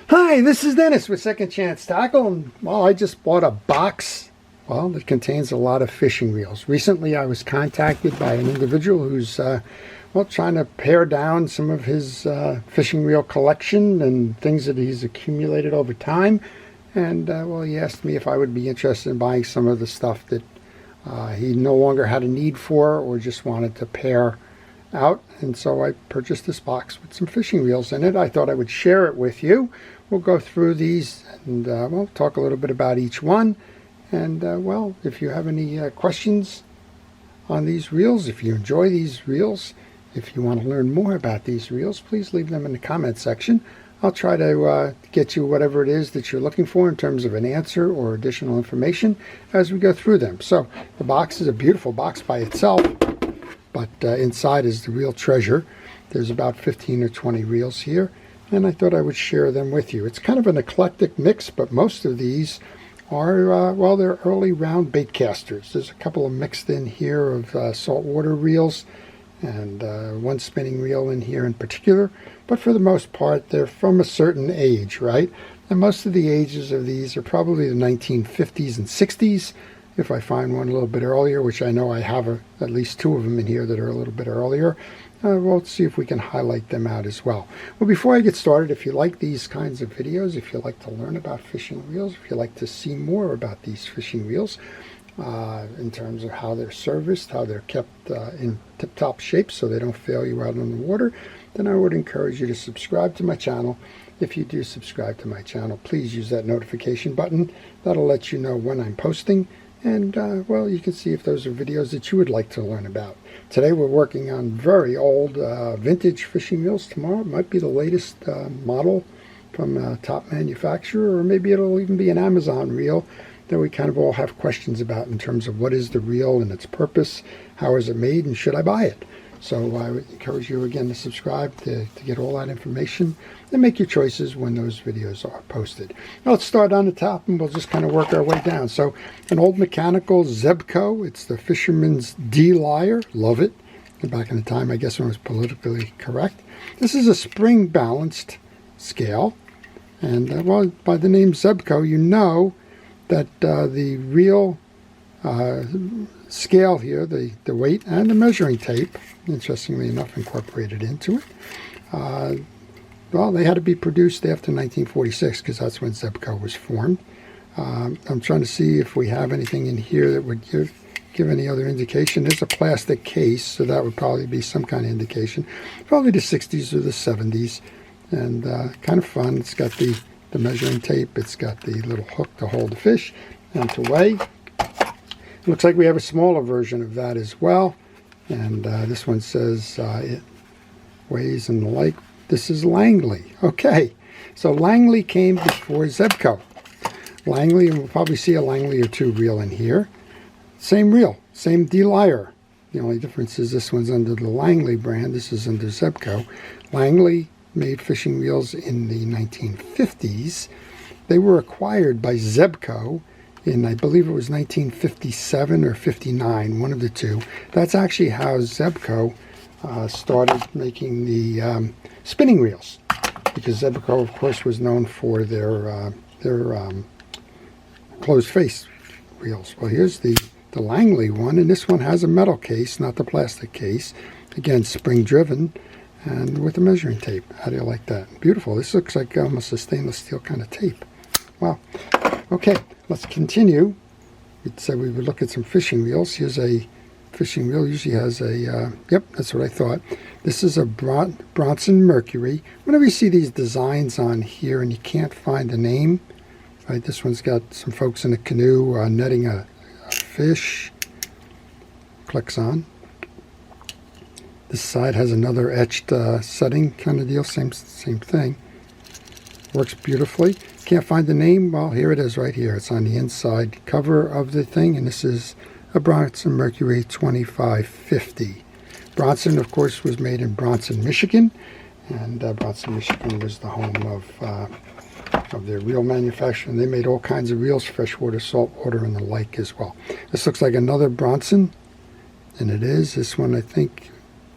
Hi, this is Dennis with Second Chance Tackle, and well, I just bought a box, well, that contains a lot of fishing reels. Recently, I was contacted by an individual who's, well, trying to pare down some of his fishing reel collection and things that he's accumulated over time. And, well, he asked me if I would be interested in buying some of the stuff that he no longer had a need for or just wanted to pare out. And so I purchased this box with some fishing reels in it. I thought I would share it with you. We'll go through these and we'll talk a little bit about each one. And well, if you have any questions on these reels, if you enjoy these reels, if you want to learn more about these reels, please leave them in the comment section. I'll try to get you whatever it is that you're looking for in terms of an answer or additional information as we go through them. So the box is a beautiful box by itself, but inside is the real treasure. There's about 15 or 20 reels here, and I thought I would share them with you. It's kind of an eclectic mix, but most of these are, well, they're early round bait casters. There's a couple of mixed in here of saltwater reels and one spinning reel in here in particular, but for the most part they're from a certain age, right? And most of the ages of these are probably the 1950s and 60s. If I find one a little bit earlier, which I know I have at least two of them in here that are a little bit earlier, we'll see if we can highlight them out as well. Well, before I get started, if you like these kinds of videos, if you like to learn about fishing reels, if you like to see more about these fishing reels, in terms of how they're serviced, how they're kept in tip-top shape so they don't fail you out on the water, then I would encourage you to subscribe to my channel. If you do subscribe to my channel, please use that notification button. That'll let you know when I'm posting. And, well, you can see if those are videos that you would like to learn about. Today we're working on very old vintage fishing reels. Tomorrow it might be the latest model from a top manufacturer, or maybe it'll even be an Amazon reel that we kind of all have questions about in terms of what is the reel and its purpose, how is it made, and should I buy it? So I would encourage you again to subscribe to get all that information and make your choices when those videos are posted. Now let's start on the top and we'll just kind of work our way down. So an old mechanical Zebco, it's the Fisherman's D-Lyre, love it. Back in the time, I guess, when it was politically correct. This is a spring balanced scale, and well, by the name Zebco, you know that the real scale here, the weight and the measuring tape, interestingly enough, incorporated into it. Well, they had to be produced after 1946 because that's when Zebco was formed. I'm trying to see if we have anything in here that would give any other indication. There's a plastic case, so that would probably be some kind of indication. Probably the 60s or the 70s, and kind of fun. It's got the measuring tape. It's got the little hook to hold the fish and to weigh. It looks like we have a smaller version of that as well, and this one says it weighs and the like. This is Langley. Okay, so Langley came before Zebco. Langley, and we'll probably see a Langley or two reel in here. Same reel, same D-Lyre. The only difference is this one's under the Langley brand. This is under Zebco. Langley made fishing reels in the 1950s. They were acquired by Zebco in, I believe it was 1957 or 59, one of the two. That's actually how Zebco started making the spinning reels, because Zebco, of course, was known for their closed face reels. Well, here's the Langley one, and this one has a metal case, not the plastic case. Again, spring driven and with a measuring tape. How do you like that? Beautiful. This looks like almost a stainless steel kind of tape. Wow. Okay, let's continue. We said we would look at some fishing reels. Here's a fishing reel. Usually has a, yep, that's what I thought. This is a Bronson Mercury. Whenever you see these designs on here and you can't find the name, right? This one's got some folks in a canoe netting a fish. Clicks on. This side has another etched setting kind of deal. Same thing. Works beautifully. Can't find the name? Well, here it is right here. It's on the inside cover of the thing, and this is a Bronson Mercury 2550. Bronson, of course, was made in Bronson, Michigan, and Bronson, Michigan was the home of their reel manufacturing. They made all kinds of reels, freshwater, saltwater, and the like as well. This looks like another Bronson, and it is. This one, I think,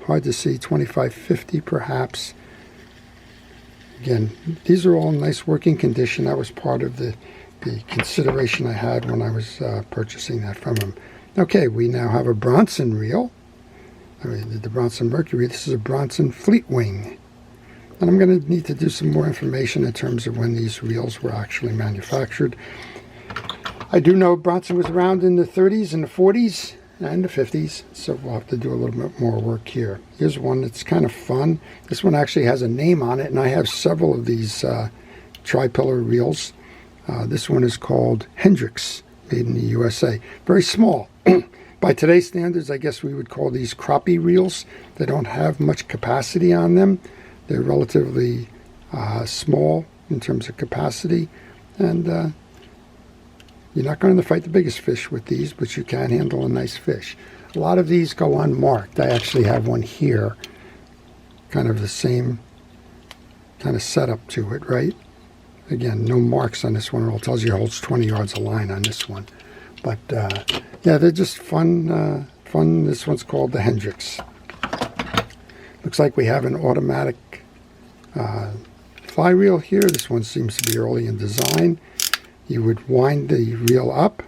hard to see, 2550 perhaps. Again, these are all in nice working condition. That was part of the consideration I had when I was purchasing that from him. Okay, we now have a Bronson reel. I mean, the Bronson Mercury. This is a Bronson Fleetwing. And I'm going to need to do some more information in terms of when these reels were actually manufactured. I do know Bronson was around in the 30s and the 40s and the 50s, so we'll have to do a little bit more work here. Here's one that's kind of fun. This one actually has a name on it, and I have several of these tri-pillar reels. This one is called Hendrix, made in the USA. Very small. By today's standards, I guess we would call these crappie reels. They don't have much capacity on them. They're relatively small in terms of capacity, and you're not going to fight the biggest fish with these, but you can handle a nice fish. A lot of these go unmarked. I actually have one here, kind of the same kind of setup to it, right? Again, no marks on this one. It all tells you it holds 20 yards of line on this one. But yeah, they're just fun. Fun. This one's called the Hendrix. Looks like we have an automatic fly reel here. This one seems to be early in design. You would wind the reel up,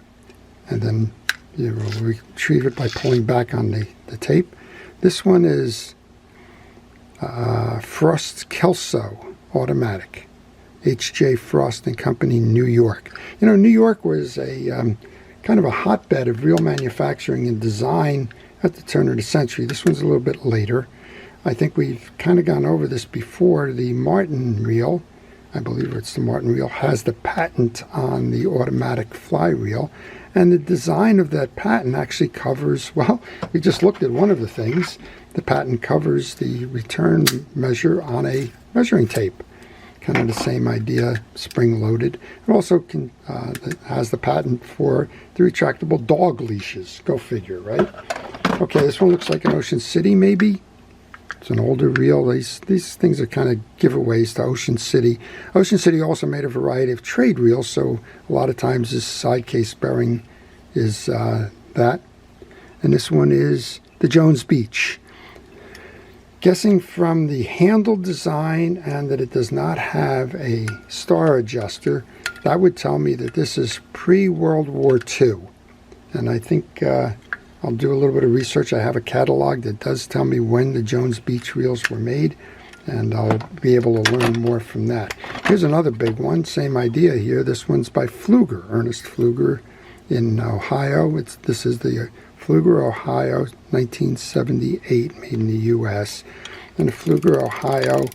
and then you will retrieve it by pulling back on the tape. This one is Frost Kelso automatic. H.J. Frost and Company, New York. You know, New York was a kind of a hotbed of reel manufacturing and design at the turn of the century. This one's a little bit later. I think we've kind of gone over this before. The Martin reel, I believe it's the Martin reel, has the patent on the automatic fly reel. And the design of that patent actually covers, well, we just looked at one of the things. The patent covers the return measure on a measuring tape. Kind of the same idea, spring-loaded. It also has the patent for the retractable dog leashes. Go figure, right? Okay, this one looks like an Ocean City, maybe. It's an older reel. These things are kind of giveaways to Ocean City. Ocean City also made a variety of trade reels, so a lot of times this side case bearing is that. And this one is the Jones Beach. Guessing from the handle design and that it does not have a star adjuster, that would tell me that this is pre-World War II. And I think I'll do a little bit of research. I have a catalog that does tell me when the Jones Beach reels were made, and I'll be able to learn more from that. Here's another big one, same idea here. This one's by Pfluger, Ernest Pfluger in Ohio. This is the Pfluger, Ohio, 1978, made in the U.S. And the Pfluger, Ohio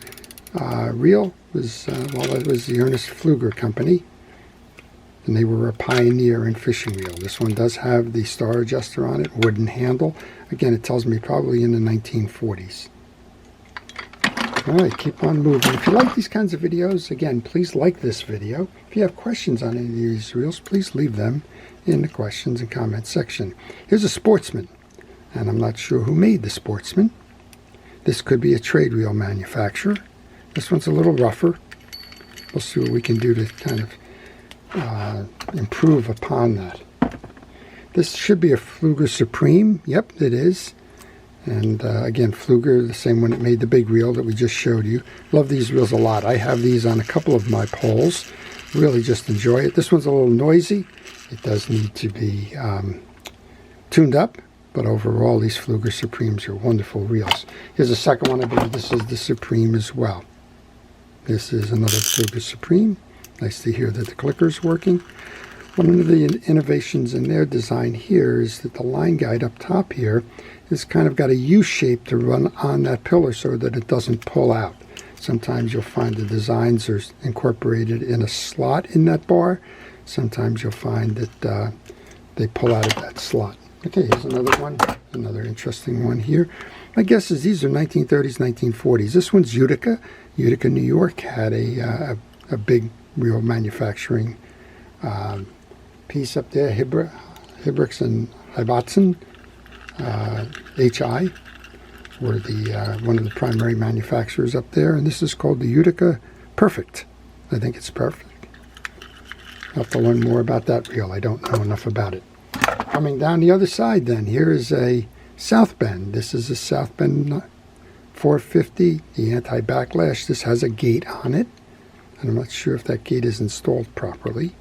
reel was, well, it was the Ernest Pfluger Company, and they were a pioneer in fishing reel. This one does have the star adjuster on it, wooden handle. Again, it tells me probably in the 1940s. All right, keep on moving. If you like these kinds of videos, again, please like this video. If you have questions on any of these reels, please leave them in the questions and comments section. Here's a Sportsman, and I'm not sure who made the Sportsman. This could be a trade reel manufacturer. This one's a little rougher. We'll see what we can do to kind of improve upon that. This should be a Pfluger Supreme. Yep, it is. And again, Pfluger, the same one that made the big reel that we just showed you. Love these reels a lot. I have these on a couple of my poles. Really just enjoy it. This one's a little noisy. It does need to be tuned up, but overall these Pfluger Supremes are wonderful reels. Here's a second one. I believe this is the Supreme as well. This is another Pfluger Supreme. Nice to hear that the clicker's working. One of the innovations in their design here is that the line guide up top here is kind of got a U shape to run on that pillar so that it doesn't pull out. Sometimes you'll find the designs are incorporated in a slot in that bar. Sometimes you'll find that they pull out of that slot. Okay, here's another one, another interesting one here. My guess is these are 1930s, 1940s. This one's Utica. Utica, New York had a big reel manufacturing piece up there. Hibrix and Hibatson, HI, were the one of the primary manufacturers up there. And this is called the Utica Perfect. I think it's perfect. I'll have to learn more about that reel. I don't know enough about it. Coming down the other side then, here is a South Bend. This is a South Bend 450, the anti-backlash. This has a gate on it, and I'm not sure if that gate is installed properly.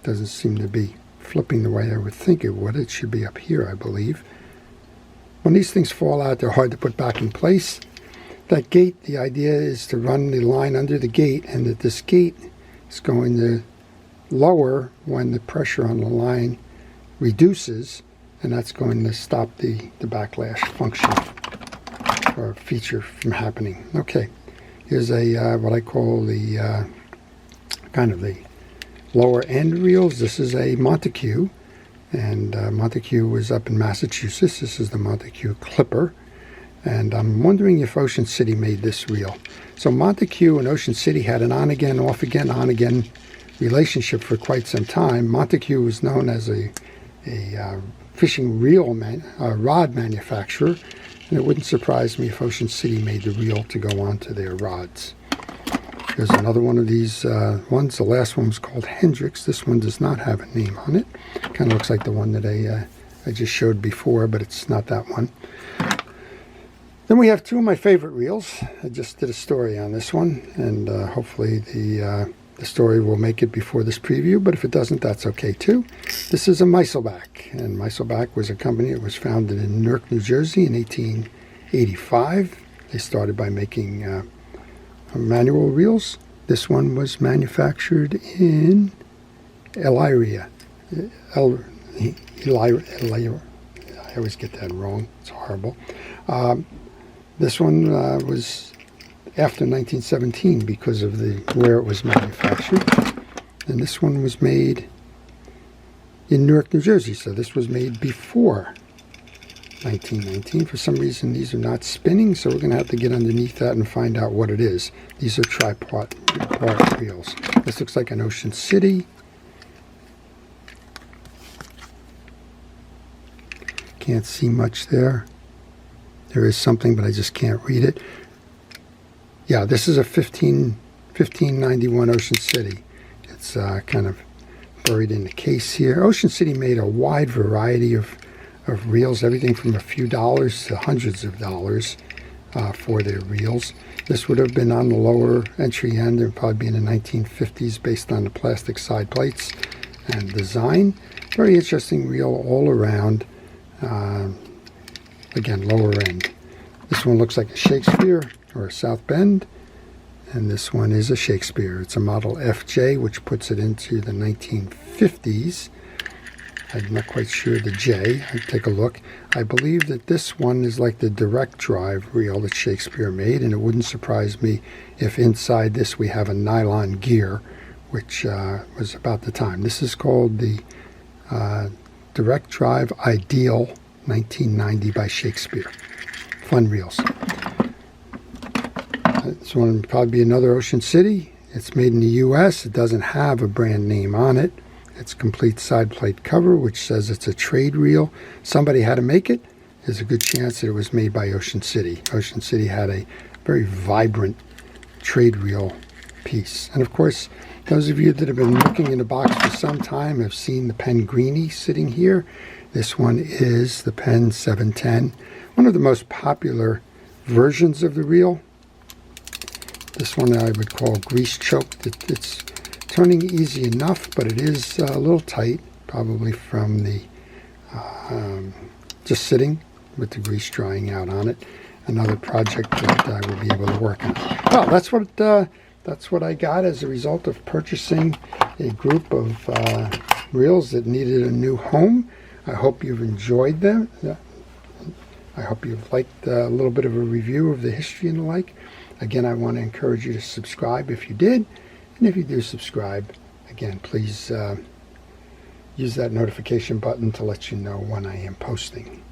Doesn't seem to be flipping the way I would think it would. It should be up here, I believe. When these things fall out, they're hard to put back in place. That gate, the idea is to run the line under the gate, and that this gate is going to lower when the pressure on the line reduces, and that's going to stop the backlash function or feature from happening. Okay, here's a what I call the kind of the lower end reels. This is a Montague, and Montague was up in Massachusetts. This is the Montague Clipper, and I'm wondering if Ocean City made this reel. So Montague and Ocean City had an on again, off again, on again relationship for quite some time. Montague was known as a fishing reel rod manufacturer, and it wouldn't surprise me if Ocean City made the reel to go onto their rods. There's another one of these ones. The last one was called Hendrix. This one does not have a name on it. Kind of looks like the one that I just showed before, but it's not that one. Then we have two of my favorite reels. I just did a story on this one, and hopefully the story will make it before this preview, but if it doesn't, that's okay too. This is a Meisselbach, and Meisselbach was a company that was founded in Newark, New Jersey in 1885. They started by making manual reels. This one was manufactured in Elyria. I always get that wrong. It's horrible. This one was after 1917 because of where it was manufactured. And this one was made in Newark, New Jersey. So this was made before 1919. For some reason, these are not spinning, so we're going to have to get underneath that and find out what it is. These are tripart reels. This looks like an Ocean City. Can't see much there. There is something, but I just can't read it. Yeah, this is a 1591 Ocean City. It's kind of buried in the case here. Ocean City made a wide variety of reels, everything from a few dollars to hundreds of dollars for their reels. This would have been on the lower entry end. It would probably be in the 1950s based on the plastic side plates and design. Very interesting reel all around. Again, lower end. This one looks like a Shakespeare or a South Bend, and this one is a Shakespeare. It's a model FJ, which puts it into the 1950s. I'm not quite sure the J. I'll take a look. I believe that this one is like the direct drive reel that Shakespeare made, and it wouldn't surprise me if inside this we have a nylon gear, which was about the time. This is called the Direct Drive Ideal 1990 by Shakespeare. Fun reels. This one would probably be another Ocean City. It's made in the U.S. It doesn't have a brand name on it. It's complete side plate cover, which says it's a trade reel. Somebody had to make it. There's a good chance that it was made by Ocean City. Ocean City had a very vibrant trade reel piece. And of course, those of you that have been looking in the box for some time have seen the Penn Greenie sitting here. This one is the Penn 710, one of the most popular versions of the reel. This one I would call grease choked. It's turning easy enough, but it is a little tight, probably from the just sitting with the grease drying out on it. Another project that I will be able to work on. Well, that's what I got as a result of purchasing a group of reels that needed a new home. I hope you've enjoyed them. I hope you've liked a little bit of a review of the history and the like. Again, I want to encourage you to subscribe if you did. And if you do subscribe, again, please use that notification button to let you know when I am posting.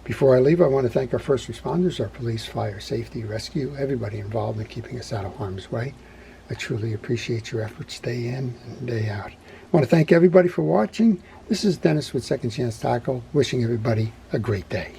Before I leave, I want to thank our first responders, our police, fire, safety, rescue, everybody involved in keeping us out of harm's way. I truly appreciate your efforts day in and day out. I want to thank everybody for watching. This is Dennis with Second Chance Tackle, wishing everybody a great day.